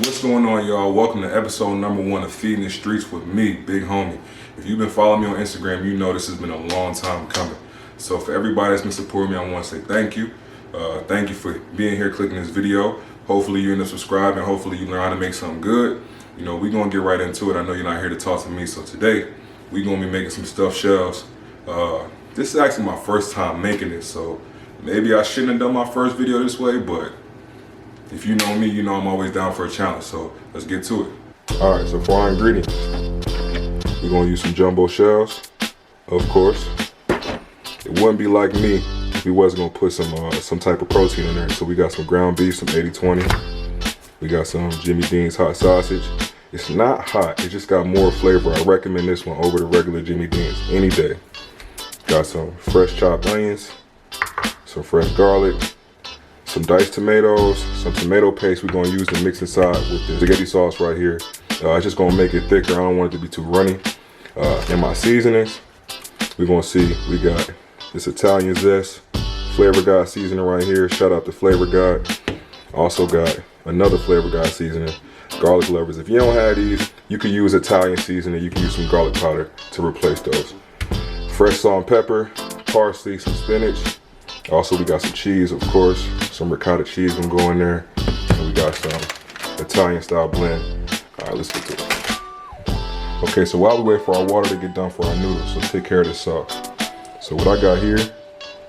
What's going on, y'all? Welcome to episode number 1 of Feedin The Streets with me, Big Homie. If you've been following me on Instagram, you know this has been a long time coming. So for everybody that's been supporting me, I want to say thank you. Thank you for being here, clicking this video. Hopefully you end up subscribing. Hopefully you learn how to make something good. You know, we're going to get right into it. I know you're not here to talk to me. So today, we're going to be making some stuffed shells. This is actually my first time making it. So maybe I shouldn't have done my first video this way, but if you know me, you know I'm always down for a challenge, so let's get to it. All right, so for our ingredients, we're gonna use some jumbo shells, of course. It wouldn't be like me if we wasn't gonna put some type of protein in there. So we got some ground beef, some 80-20. We got some Jimmy Dean's hot sausage. It's not hot, it just got more flavor. I recommend this one over the regular Jimmy Dean's any day. Got some fresh chopped onions, some fresh garlic, some diced tomatoes, some tomato paste we're gonna use to mix inside with the spaghetti sauce right here. It's just gonna make it thicker. I don't want it to be too runny. In my seasonings, we're gonna see, we got this Italian zest, Flavor God seasoning right here. Shout out to Flavor God. Also got another Flavor God seasoning, garlic lovers. If you don't have these, you can use Italian seasoning. You can use some garlic powder to replace those. Fresh salt and pepper, parsley, some spinach. Also, we got some cheese, of course, some ricotta cheese gonna go in there. And we got some Italian style blend. All right, let's get to it. Okay, so while we wait for our water to get done for our noodles, let's take care of this sauce. So what I got here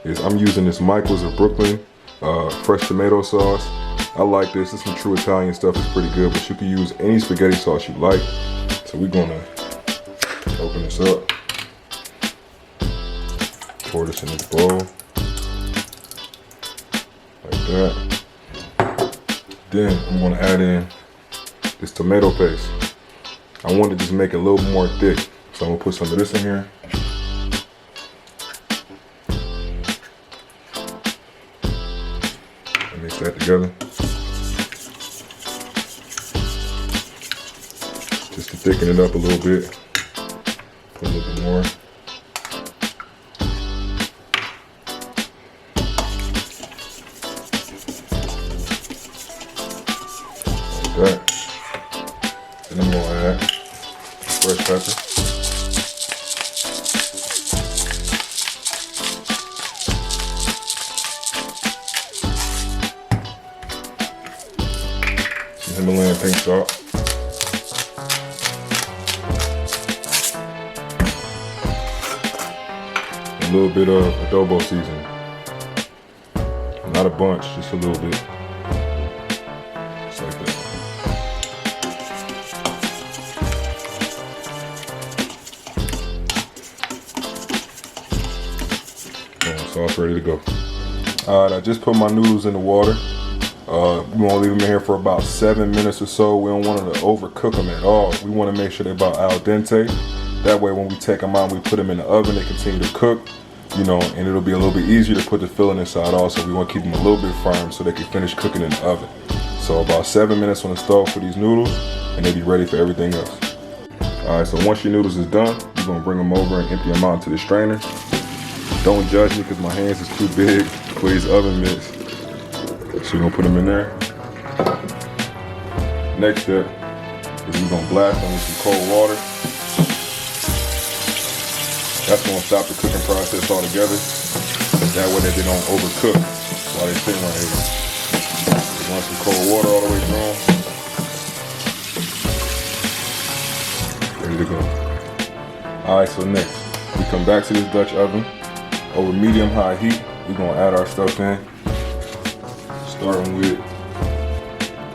is I'm using this Michael's of Brooklyn fresh tomato sauce. I like this. It's some true Italian stuff. It's pretty good, but you can use any spaghetti sauce you like. So we're gonna open this up. Pour this in this bowl. Like that. Then I'm gonna add in this tomato paste. I want to just make it a little more thick, so I'm gonna put some of this in here. And mix that together. Just to thicken it up a little bit. Put a little bit more. That. Then I'm gonna add fresh pepper. Some Himalayan pink salt. A little bit of adobo seasoning. Not a bunch, just a little bit. Just like that. Sauce ready to go. All right, I just put my noodles in the water. We want to leave them in here for about 7 minutes or so. We don't want to overcook them at all. We want to make sure they're about al dente. That way when we take them out and we put them in the oven, they continue to cook, you know, and it'll be a little bit easier to put the filling inside also. We want to keep them a little bit firm so they can finish cooking in the oven. So about 7 minutes on the stove for these noodles, and they'll be ready for everything else. All right, so once your noodles is done, you're going to bring them over and empty them out into the strainer. Don't judge me because my hands is too big for these oven mitts. So we're gonna put them in there. Next step is we're gonna blast them with some cold water. That's gonna stop the cooking process altogether. That way they don't overcook while they're sitting right here. We want some cold water all the way through. Ready to go. All right, so next we come back to this Dutch oven. Over medium-high heat, we're gonna add our stuff in. Starting with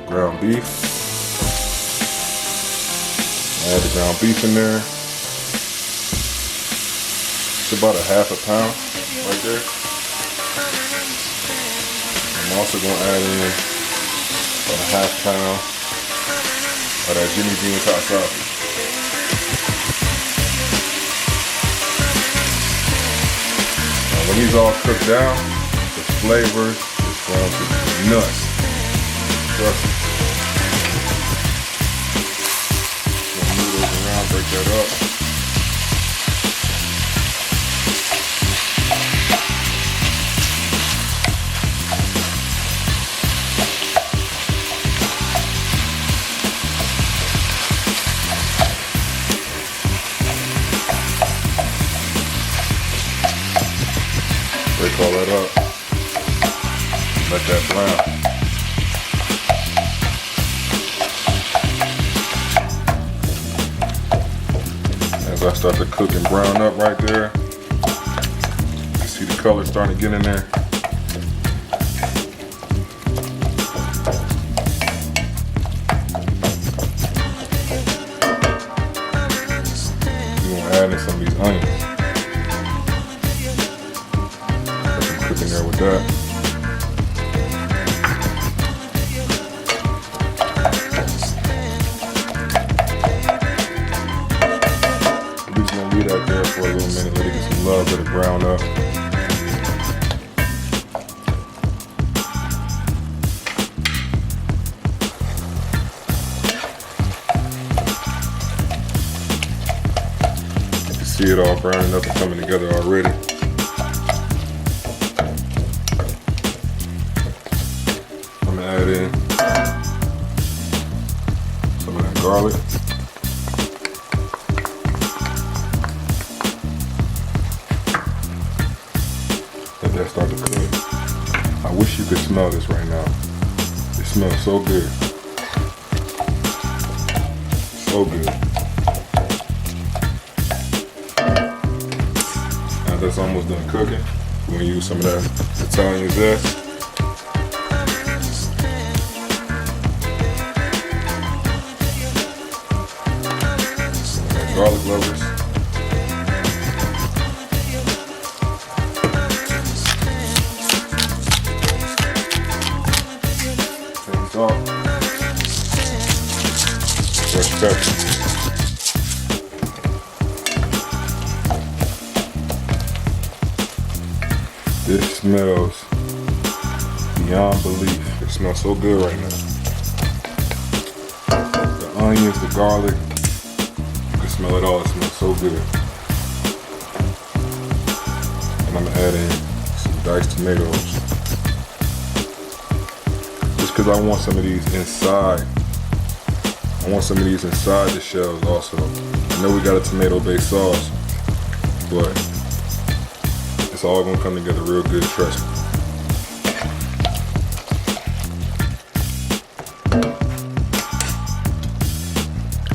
ground beef. Add the ground beef in there. It's about a ½ pound right there. I'm also gonna add in about a ½ pound of that Jimmy Dean's hot sausage. When these all cook down, the flavor is going to be nuts. Trust me. Move those around, break that up. Shake all that up. Let that brown. As I start to cook and brown up right there, you see the color starting to get in there. You're gonna add in some of these onions. Let them cook in there with that. Leave that there for a little minute, let it get some love, let it brown up. You can see it all browning up and coming together already. I'm gonna add in some of that garlic. That start to cook. I wish you could smell this right now. It smells so good. So good. Now that's almost done cooking. We're gonna use some of that Italian zest. Some of that garlic lovers. Salt, fresh pepper. This smells beyond belief. It smells so good right now. The onions, the garlic, you can smell it all. It smells so good. And I'm gonna add in some diced tomatoes. Because I want some of these inside. I want some of these inside the shells also. I know we got a tomato-based sauce, but it's all gonna come together real good, trust me.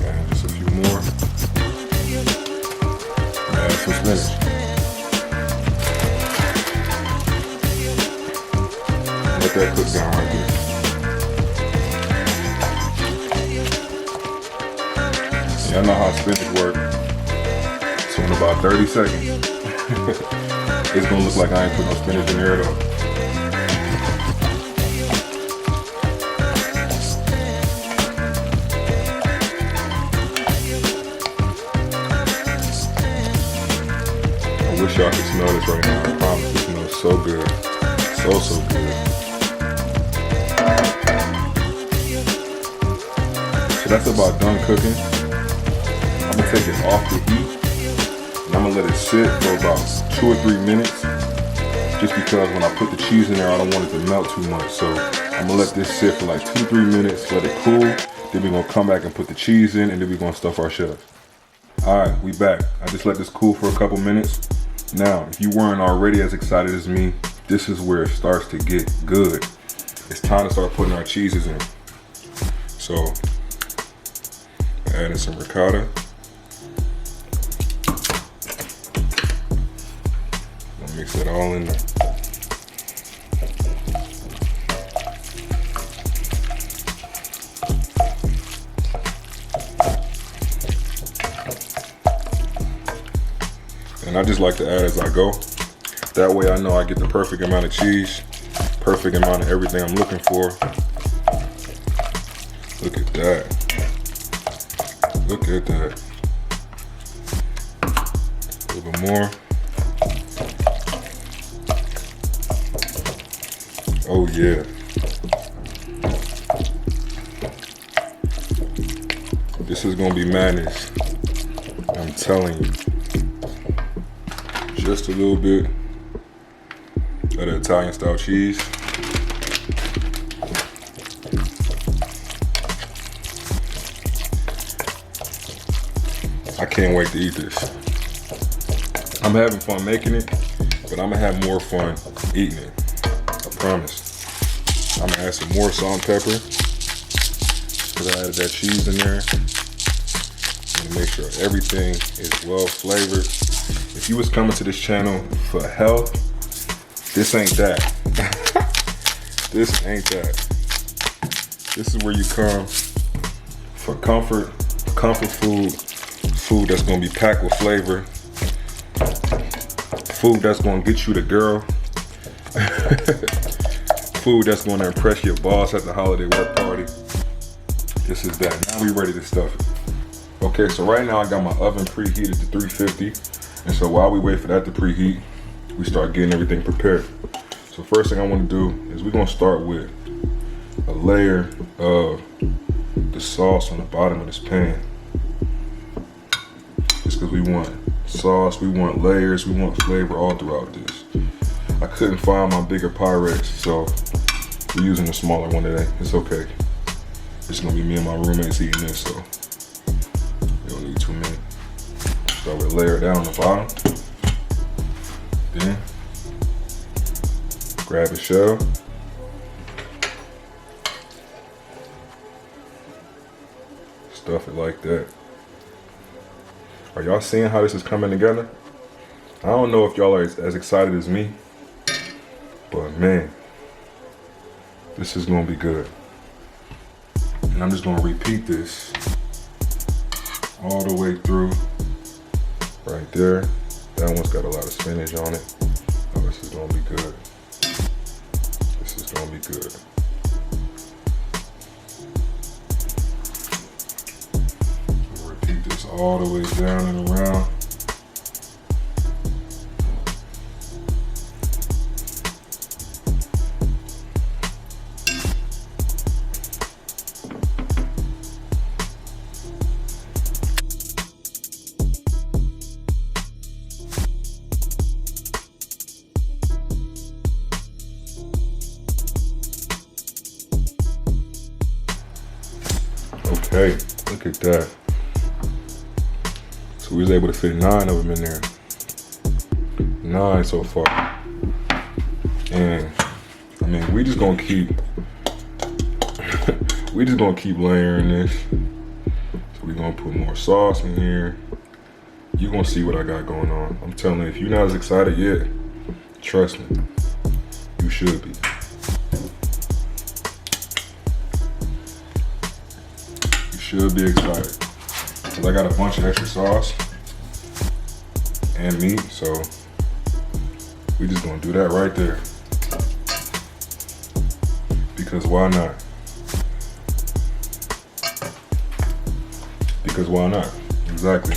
And just a few more. Add some spinach. Let that cook down right there. I know how spinach work. So in about 30 seconds, it's gonna look like I ain't put no spinach in there at all. I wish y'all could smell this right now. I promise it smells so good. So good. So that's about done cooking. I'm gonna take it off the heat and I'm gonna let it sit for about 2 or 3 minutes, just because when I put the cheese in there I don't want it to melt too much. So I'm gonna let this sit for like 2 to 3 minutes, let it cool, then we're gonna come back and put the cheese in, and then we're gonna stuff our shells. Alright, we back. I just let this cool for a couple minutes. Now, if you weren't already as excited as me, this is where it starts to get good. It's time to start putting our cheeses in. So, adding some ricotta. Mix it all in there. And I just like to add as I go. That way I know I get the perfect amount of cheese, perfect amount of everything I'm looking for. Look at that. Look at that. A little bit more. Oh yeah. This is gonna be madness. I'm telling you. Just a little bit of the Italian style cheese. I can't wait to eat this. I'm having fun making it, but I'm gonna have more fun eating it. I promise. I'm gonna add some more salt and pepper because I added that cheese in there. I'm gonna make sure everything is well flavored. If you was coming to this channel for health, this ain't that. This ain't that. This is where you come for comfort food that's gonna be packed with flavor, food that's gonna get you the girl, food that's gonna impress your boss at the holiday work party. This is that. Now we ready to stuff it. Okay, so right now I got my oven preheated to 350, and so while we wait for that to preheat, we start getting everything prepared. So first thing I want to do is we're gonna start with a layer of the sauce on the bottom of this pan. Just because we want sauce, we want layers, we want flavor all throughout this. I couldn't find my bigger Pyrex, so we're using a smaller one today. It's okay. It's gonna be me and my roommates eating this, so we don't need too many. Start with a layer down on the bottom. Then grab a shell. Stuff it like that. Are y'all seeing how this is coming together? I don't know if y'all are as excited as me, but man, this is gonna be good. And I'm just gonna repeat this all the way through. Right there. That one's got a lot of spinach on it. Oh, this is gonna be good. This is gonna be good. We'll repeat this all the way down and around. Okay, look at that. So we was able to fit 9 of them in there. 9 so far. And I mean, we just gonna keep layering this. So we're gonna put more sauce in here. You're gonna see what I got going on. I'm telling you, if you're not as excited yet, trust me, you should be. Should be excited. Cause I got a bunch of extra sauce and meat, so we just gonna do that right there. Because why not? Because why not? Exactly.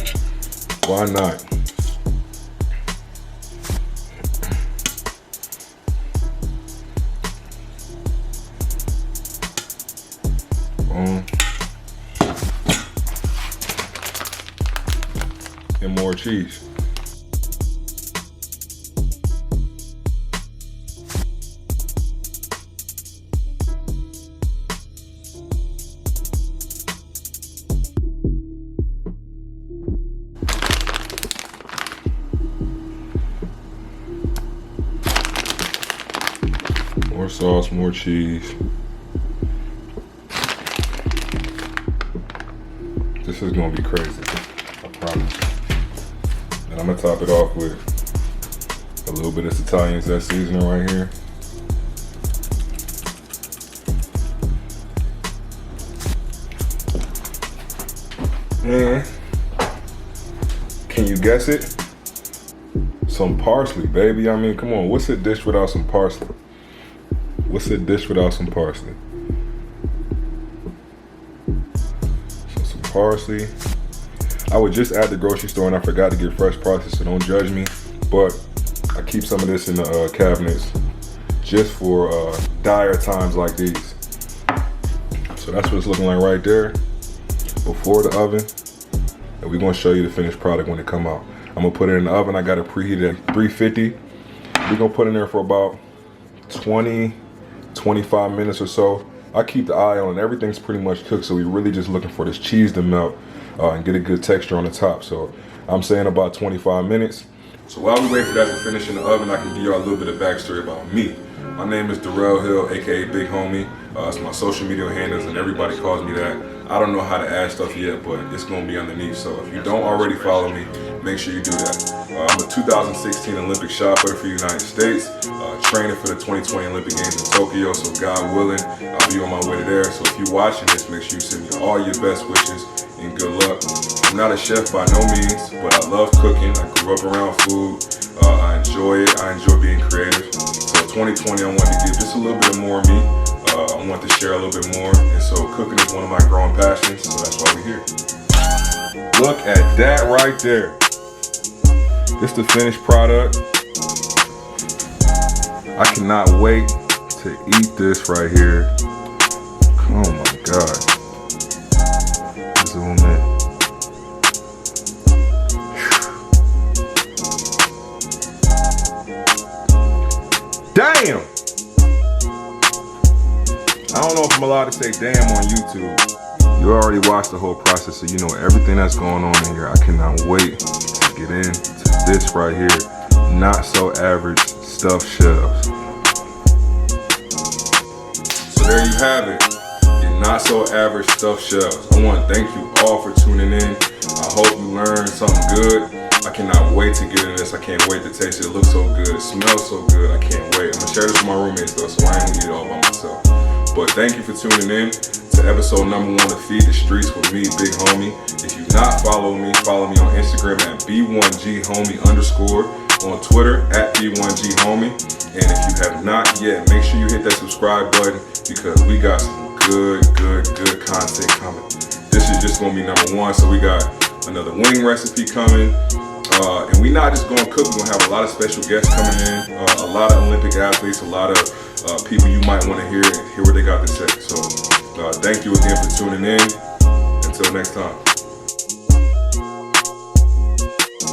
Why not? And more cheese. More sauce, more cheese. This is gonna be crazy, I promise. And I'm gonna top it off with a little bit of Italian zest seasoning right here. And can you guess it? Some parsley, baby. I mean, come on, what's a dish without some parsley? What's a dish without some parsley? So some parsley. I would just at the grocery store and I forgot to get fresh parsley, so don't judge me. But I keep some of this in the cabinets just for dire times like these. So that's what it's looking like right there before the oven. And we're gonna show you the finished product when it come out. I'm gonna put it in the oven. I got it preheated at 350. We're gonna put it in there for about 20-25 minutes or so. I keep the eye on it. Everything's pretty much cooked, so we're really just looking for this cheese to melt and get a good texture on the top. So I'm saying about 25 minutes. So while we wait for that to finish in the oven, I can give y'all a little bit of backstory about me. My name is Darrell Hill, aka Big Homie. It's my social media handles and everybody calls me that. I don't know how to add stuff yet, but it's gonna be underneath. So if you don't already follow me, make sure you do that. I'm a 2016 Olympic Shot Putter for the United States, training for the 2020 Olympic Games in Tokyo. So God willing, I'll be on my way to there. So if you're watching this, make sure you send me all your best wishes and good luck. I'm not a chef by no means, but I love cooking. I grew up around food. I enjoy it. I enjoy being creative. So 2020, I wanted to give just a little bit more of me. I want to share a little bit more. And so cooking is one of my growing passions. So that's why we're here. Look at that right there. This is the finished product. I cannot wait to eat this right here. Oh my God. Zoom in. Damn! I don't know if I'm allowed to say damn on YouTube. You already watched the whole process, so you know everything that's going on in here. I cannot wait to get into this right here. Not so average stuffed shells. So there you have it. Your not so average stuffed shells. I want to thank you all for tuning in. I hope you learned something good. I cannot wait to get into this. I can't wait to taste it. It looks so good. It smells so good. I can't wait. I'm going to share this with my roommates though, so I ain't going to eat it all by myself. But thank you for tuning in to episode number 1 of Feed the Streets with me, Big Homie. If you've not followed me, follow me on Instagram at B1GHomie_, on Twitter at B1GHomie. And if you have not yet, make sure you hit that subscribe button because we got some good content coming. This is just going to be number 1, so we got another wing recipe coming. And we not just going to cook, we're going to have a lot of special guests coming in, a lot of Olympic athletes, a lot of people you might want to hear what they got to say. So thank you again for tuning in. Until next time.